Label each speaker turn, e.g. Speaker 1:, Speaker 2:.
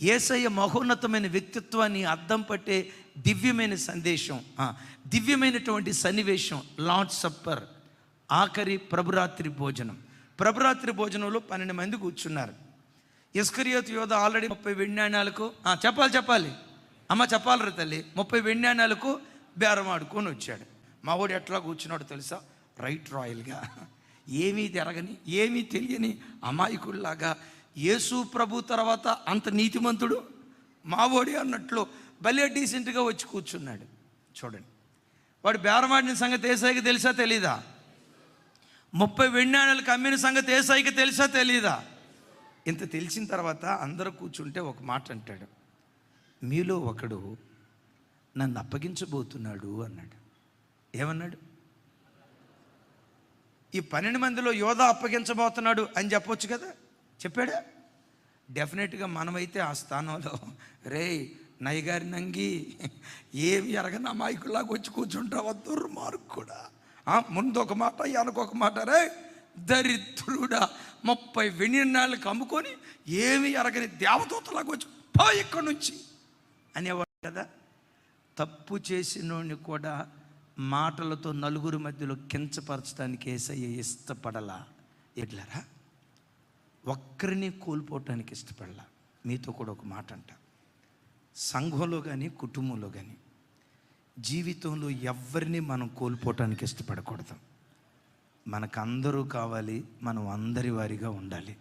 Speaker 1: యేసయ్య మహోన్నతమైన వ్యక్తిత్వాన్ని అద్దం పట్టే దివ్యమైన సందేశం, దివ్యమైనటువంటి సన్నివేశం లార్డ్ సప్పర్, ఆఖరి ప్రభురాత్రి భోజనం. ప్రభురాత్రి భోజనంలో 12 మంది కూర్చున్నారు. ఇస్కరియోతు యోధ ఆల్రెడీ 30 వెండి నాణ్యాలకు చెప్పాలి అమ్మ, చెప్పాలి రా తల్లి, 30 వెండి నాణ్యాలకు బేరం ఆడుకొని వచ్చాడు. మా వాడు ఎట్లా కూర్చున్నాడు తెలుసా? రైట్ రాయల్గా, ఏమీ తిరగని, ఏమీ తెలియని అమాయకుల్లాగా, యేసు ప్రభు తర్వాత అంత నీతిమంతుడు మావోడి అన్నట్లు భలే డీసెంట్గా వచ్చి కూర్చున్నాడు. చూడండి, వాడు బేరమాడిన సంగతి యేసయ్యకి తెలుసా తెలీదా? 30 వెండి నాణ్యాలకు అమ్మిన సంగతి యేసయ్యకి తెలుసా తెలీదా? ఇంత తెలిసిన తర్వాత అందరూ కూర్చుంటే ఒక మాట అంటాడు, మీలో ఒకడు నన్ను అప్పగించబోతున్నాడు అన్నాడు. ఏమన్నాడు? ఈ 12 మందిలో యోధ అప్పగించబోతున్నాడు అని చెప్పొచ్చు కదా, చెప్పాడా? డెఫినెట్గా మనమైతే ఆ స్థానంలో రే నయ్యగారి నంగి ఏమి ఎరగని అమాయకులాగా వచ్చి కూర్చుంటావా దుర్మార్గు కూడా, ముందు ఒక మాట వెనకొక మాట, రే దరిద్రుడా 30 వెండి నాణ్యాలకు అమ్ముకొని ఏమి ఎరగని దేవదూతలాగా వచ్చి పో ఇక్కడి నుంచి అనేవాడు కదా. తప్పు చేసినోడిని కూడా మాటలతో నలుగురు మధ్యలో కించపరచడానికి యేసయ్య ఇష్టపడలా. ఎట్లరా ఒక్కరిని కోల్పోవటానికి ఇష్టపడలా. మీతో కూడా ఒక మాట అంట, సంఘంలో కానీ కుటుంబంలో కానీ జీవితంలో ఎవరిని మనం కోల్పోవటానికి ఇష్టపడకూడదు. మనకు అందరూ కావాలి, మనం అందరి వారిగా ఉండాలి.